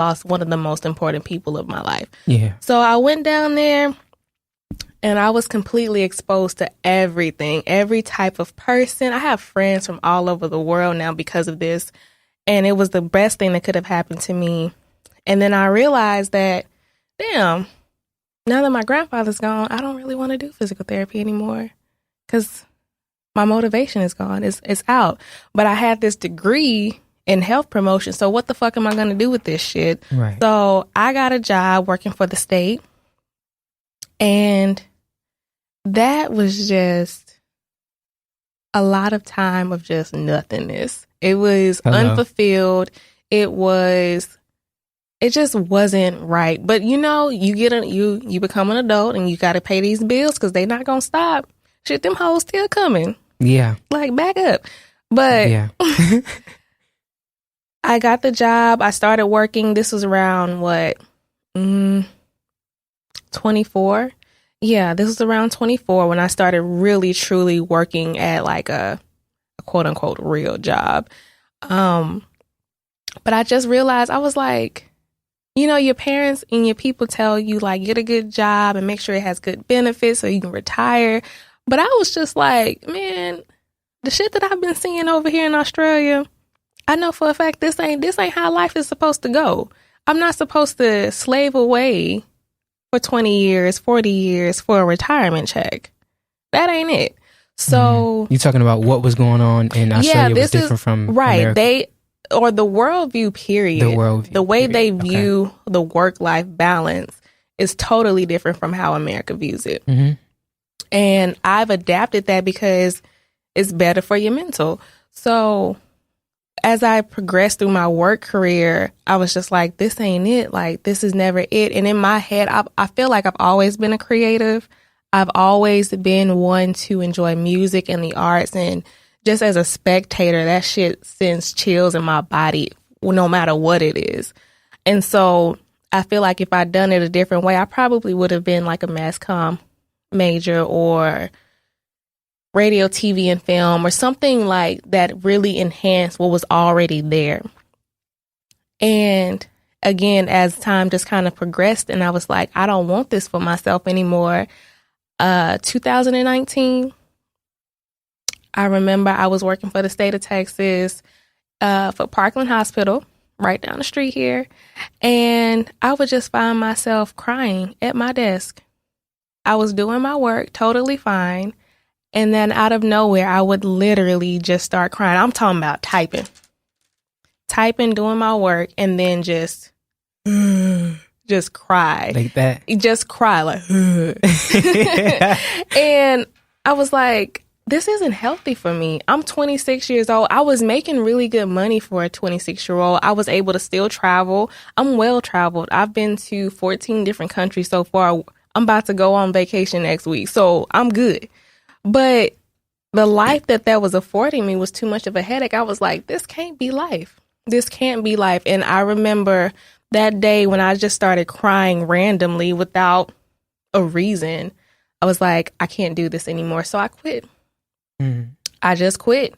lost one of the most important people of my life. Yeah. So I went down there and I was completely exposed to everything, every type of person. I have friends from all over the world now because of this. And it was the best thing that could have happened to me. And then I realized that, damn, now that my grandfather's gone, I don't really want to do physical therapy anymore because my motivation is gone. It's out. But I had this degree in health promotion. So what the fuck am I going to do with this shit? Right. So I got a job working for the state. And that was just a lot of time of just nothingness. It was unfulfilled. It just wasn't right. But you become an adult and you got to pay these bills because they not going to stop. Shit, them hoes still coming. Yeah. Like, back up. But yeah. I got the job. I started working. This was around 24. Yeah, this was around 24 when I started really, truly working at like a quote unquote real job. But I just realized, I was like, your parents and your people tell you like, get a good job and make sure it has good benefits so you can retire. But I was just like, man, the shit that I've been seeing over here in Australia, I know for a fact this ain't how life is supposed to go. I'm not supposed to slave away for 20 years, 40 years for a retirement check. That ain't it. So you're talking about what was going on in Australia was different from America. The worldview period. The way they view the work-life balance is totally different from how America views it. Mm-hmm. And I've adapted that because it's better for your mental. So as I progressed through my work career, I was just like, this ain't it. Like, this is never it. And in my head, I feel like I've always been a creative. I've always been one to enjoy music and the arts. And just as a spectator, that shit sends chills in my body, no matter what it is. And so I feel like if I'd done it a different way, I probably would have been like a mass comm major or radio, TV, and film or something like that really enhanced what was already there. And again, as time just kind of progressed and I was like, I don't want this for myself anymore. 2019, I remember I was working for the state of Texas for Parkland Hospital right down the street here. And I would just find myself crying at my desk. I was doing my work totally fine. And then out of nowhere, I would literally just start crying. I'm talking about typing, doing my work, and then just cry. Like that? Just cry, like, And I was like, this isn't healthy for me. I'm 26 years old. I was making really good money for a 26-year-old. I was able to still travel. I'm well traveled. I've been to 14 different countries so far. I'm about to go on vacation next week, so I'm good. But the life that was affording me was too much of a headache. I was like, this can't be life. This can't be life. And I remember that day when I just started crying randomly without a reason. I was like, I can't do this anymore. So I quit. Mm-hmm. I just quit.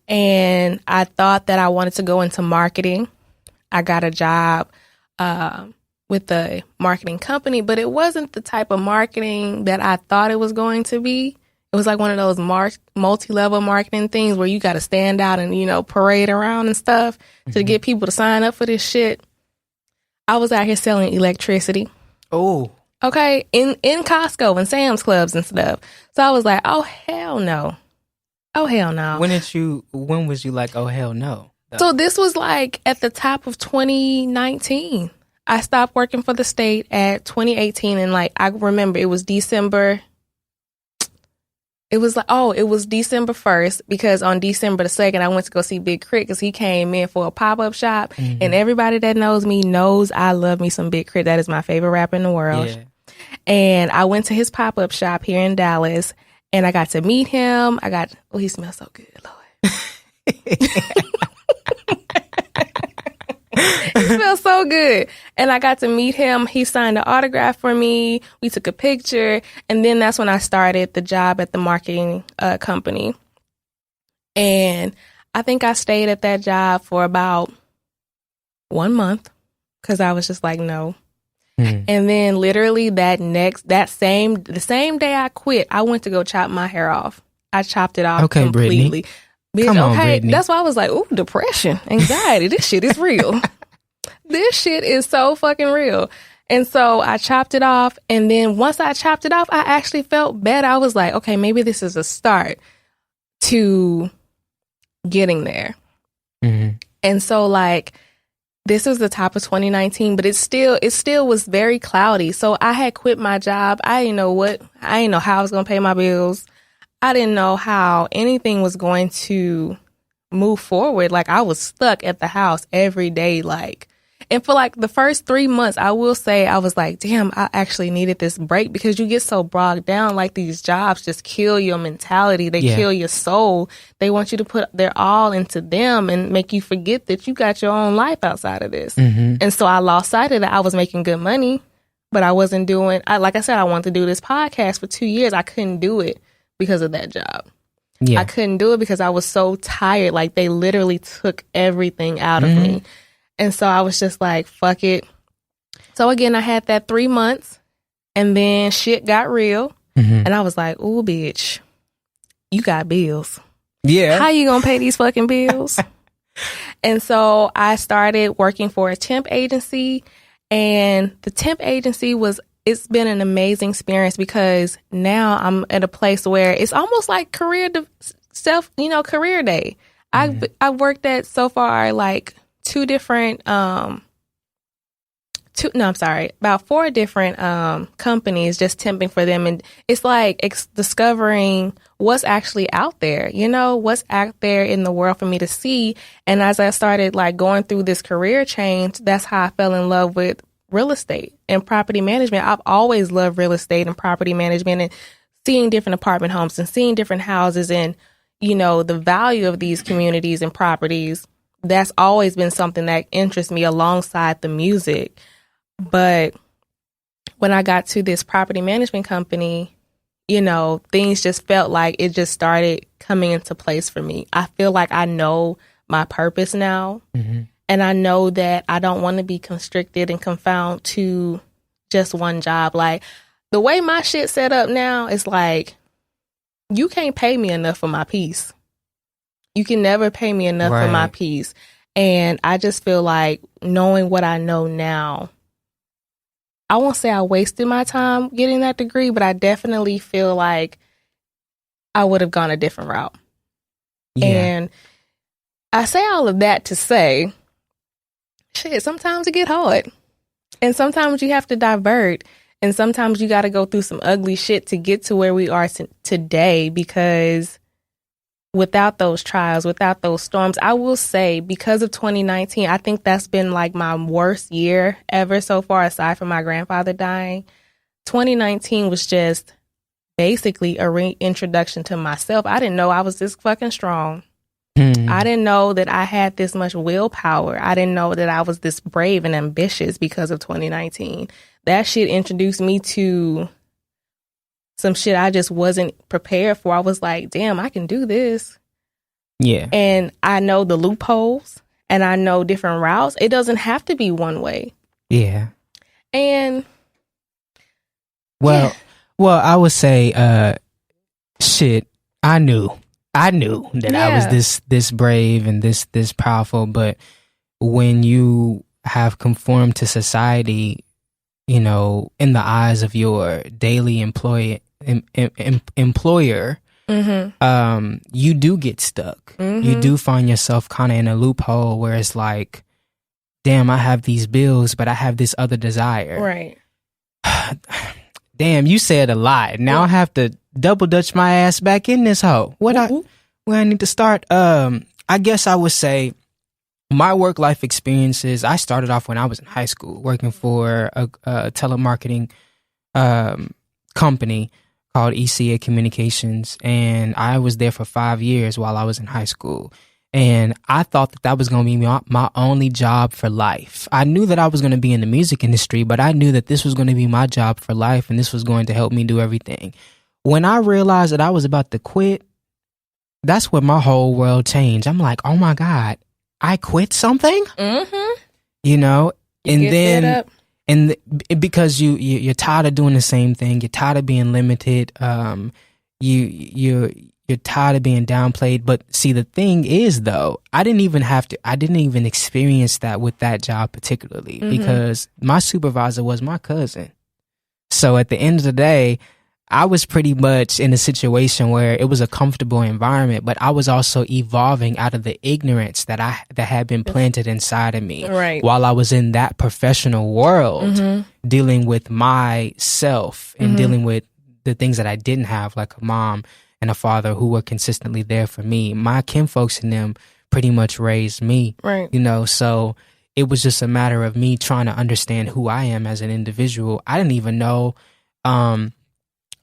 And I thought that I wanted to go into marketing. I got a job with a marketing company, but it wasn't the type of marketing that I thought it was going to be. It was like one of those multi-level marketing things where you got to stand out and, parade around and stuff to get people to sign up for this shit. I was out here selling electricity. Oh. Okay. In Costco and Sam's Clubs and stuff. So I was like, oh, hell no. Oh, hell no. When was you like, oh, hell no? Though? So this was like at the top of 2019. I stopped working for the state at 2018. And like, I remember it was December. It was December 1st because on December the 2nd, I went to go see Big Crit because he came in for a pop-up shop. Mm-hmm. And everybody that knows me knows I love me some Big Crit. That is my favorite rapper in the world. Yeah. And I went to his pop-up shop here in Dallas and I got to meet him. He smells so good, Lord. He smells so good. And I got to meet him. He signed an autograph for me. We took a picture. And then that's when I started the job at the marketing company. And I think I stayed at that job for about 1 month. because I was just like, no. And then literally the same day I quit, I went to go chop my hair off. I chopped it off completely. Bitch, come on, Brittany. That's why I was like, ooh, depression, anxiety. This shit is real. This shit is so fucking real. And so I chopped it off. And then once I chopped it off, I actually felt better. I was like, okay, maybe this is a start to getting there. And so like, this was the top of 2019, but it still was very cloudy. So I had quit my job. I didn't know how I was going to pay my bills. I didn't know how anything was going to move forward. Like, I was stuck at the house every day. Like, and for like the first 3 months, I will say I was like, damn, I actually needed this break, because you get so bogged down. Like, these jobs just kill your mentality. They kill your soul. They want you to put their all into them and make you forget that you got your own life outside of this. And so I lost sight of that. I was making good money, but I wasn't doing, like I said, I wanted to do this podcast for 2 years. I couldn't do it because of that job. I couldn't do it because I was so tired. Like, they literally took everything out of me. And so I was just like, fuck it. So again, I had that 3 months, and then shit got real. And I was like, ooh, bitch, you got bills. Yeah. How you gonna pay these fucking bills? And so I started working for a temp agency, and the temp agency it's been an amazing experience, because now I'm at a place where it's almost like career day. I've worked at so far like about 4 different companies, just temping for them. And it's like discovering what's actually out there, what's out there in the world for me to see. And as I started like going through this career change, that's how I fell in love with real estate and property management. I've always loved real estate and property management, and seeing different apartment homes and seeing different houses, and, the value of these communities and properties. That's always been something that interests me alongside the music. But when I got to this property management company, things just felt like it just started coming into place for me. I feel like I know my purpose now. And I know that I don't want to be constricted and confined to just one job. Like, the way my shit set up now is like, you can't pay me enough for my peace. You can never pay me enough for my peace. And I just feel like, knowing what I know now, I won't say I wasted my time getting that degree, but I definitely feel like I would have gone a different route. And I say all of that to say, shit, sometimes it get hard. And sometimes you have to divert. And sometimes you got to go through some ugly shit to get to where we are today, because without those trials, without those storms, I will say, because of 2019, I think that's been like my worst year ever so far, aside from my grandfather dying. 2019 was just basically a reintroduction to myself. I didn't know I was this fucking strong. I didn't know that I had this much willpower. I didn't know that I was this brave and ambitious because of 2019. That shit introduced me to some shit I just wasn't prepared for. I was like, damn, I can do this. Yeah. And I know the loopholes, and I know different routes. It doesn't have to be one way. Yeah. And well, I would say, shit, I knew that I was this brave and this powerful, but when you have conformed to society, in the eyes of your daily employer, you do get stuck. You do find yourself kind of in a loophole where it's like, damn, I have these bills, but I have this other desire. Right. Damn, you said a lot. Now I have to double dutch my ass back in this hoe. Where I need to start? I guess I would say my work life experiences, I started off when I was in high school working for a telemarketing company called ECA Communications, and I was there for 5 years while I was in high school. And I thought that was going to be my only job for life. I knew that I was going to be in the music industry, but I knew that this was going to be my job for life, and this was going to help me do everything. When I realized that I was about to quit, that's when my whole world changed. I'm like, oh my God, I quit something? and get then fed up? Because you're tired of doing the same thing, you're tired of being limited, you're tired of being downplayed. But see, the thing is, though, I didn't even experience that with that job particularly, because my supervisor was my cousin. So at the end of the day, I was pretty much in a situation where it was a comfortable environment, but I was also evolving out of the ignorance that had been planted inside of me while I was in that professional world, dealing with myself and dealing with the things that I didn't have, like a mom and a father who were consistently there for me. My kinfolks and them pretty much raised me, so it was just a matter of me trying to understand who I am as an individual. I didn't even know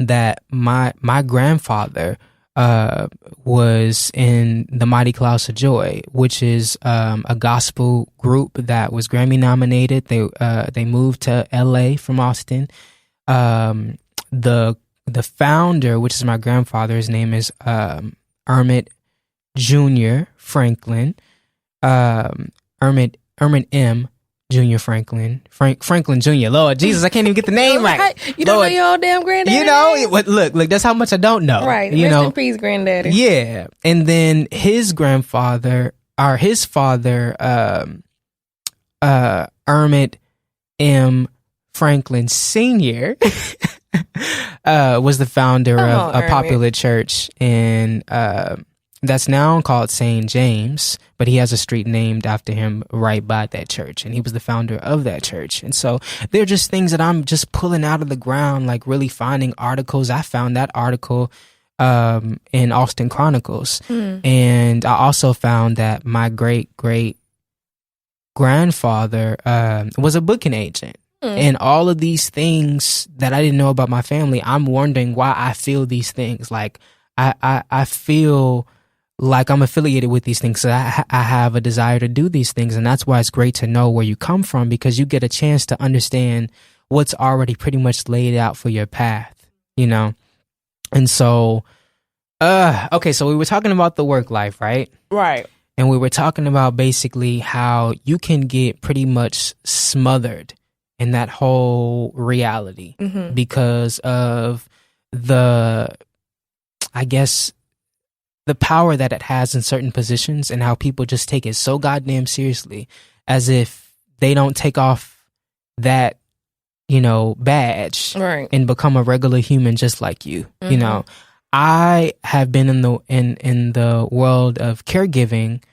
that my grandfather was in the Mighty Clouds of Joy, which is a gospel group that was Grammy nominated. They moved to LA from Austin. The founder, which is my grandfather, his name is Emmett Jr. Franklin. Emmett M. Junior Franklin Jr. Lord Jesus, I can't even get the name right. You don't know your old damn granddaddy? Look, that's how much I don't know. Right. Rest in peace, granddaddy. Yeah. And then his father, Emmett M. Franklin Sr., was the founder of a popular church in that's now called St. James, but he has a street named after him right by that church, and he was the founder of that church. And so they're just things that I'm just pulling out of the ground, like really finding articles. I found that article in Austin Chronicles, and I also found that my great grandfather was a booking agent. And all of these things that I didn't know about my family, I'm wondering why I feel these things. Like I feel like I'm affiliated with these things. So I have a desire to do these things. And that's why it's great to know where you come from, because you get a chance to understand what's already pretty much laid out for your path, And so, okay, so we were talking about the work life, right? Right. And we were talking about basically how you can get pretty much smothered in that whole reality because of the power that it has in certain positions, and how people just take it so goddamn seriously, as if they don't take off that, badge and become a regular human just like you. I have been in the world of caregiving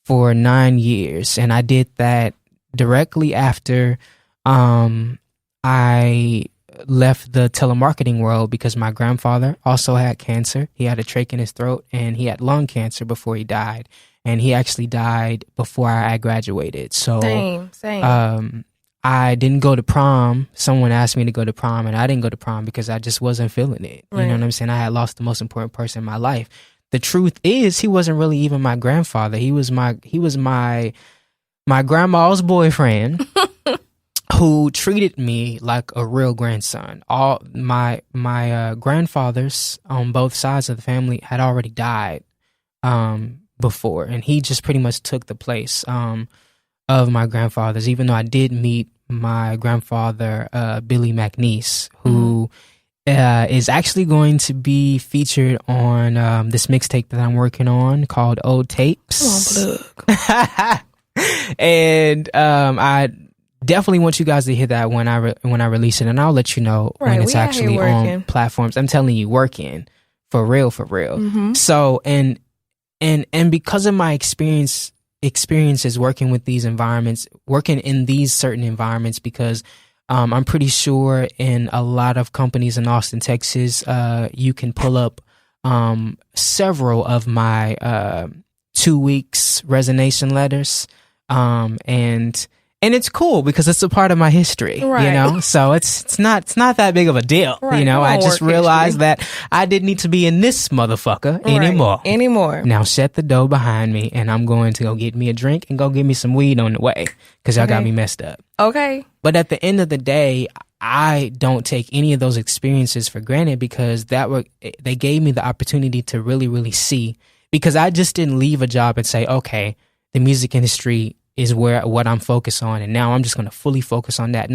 for 9 years, and I did that directly after I left the telemarketing world, because my grandfather also had cancer. He had a trach in his throat, and he had lung cancer before he died. And he actually died before I graduated. So same. I didn't go to prom. Someone asked me to go to prom, and I didn't go to prom because I just wasn't feeling it. You know what I'm saying? I had lost the most important person in my life. The truth is, he wasn't really even my grandfather. He was my grandma's boyfriend. Who treated me like a real grandson. All my grandfathers on both sides of the family had already died before, and he just pretty much took the place of my grandfathers. Even though I did meet my grandfather, Billy McNeese, who is actually going to be featured on this mixtape that I'm working on called Old Tapes. Come on, plug. And I definitely want you guys to hear that when I release it, and I'll let you know when it's actually on platforms. I'm telling you, working for real. So and because of my experiences working with these environments, working in these certain environments, because I'm pretty sure in a lot of companies in Austin, Texas, you can pull up several of my 2 weeks resignation letters, and it's cool because it's a part of my history, So it's not that big of a deal, I just realized that I didn't need to be in this motherfucker anymore. Now shut the door behind me, and I'm going to go get me a drink and go get me some weed on the way, because y'all got me messed up. Okay. But at the end of the day, I don't take any of those experiences for granted, because they gave me the opportunity to really, really see, because I just didn't leave a job and say, okay, the music industry is what I'm focused on. And now I'm just going to fully focus on that.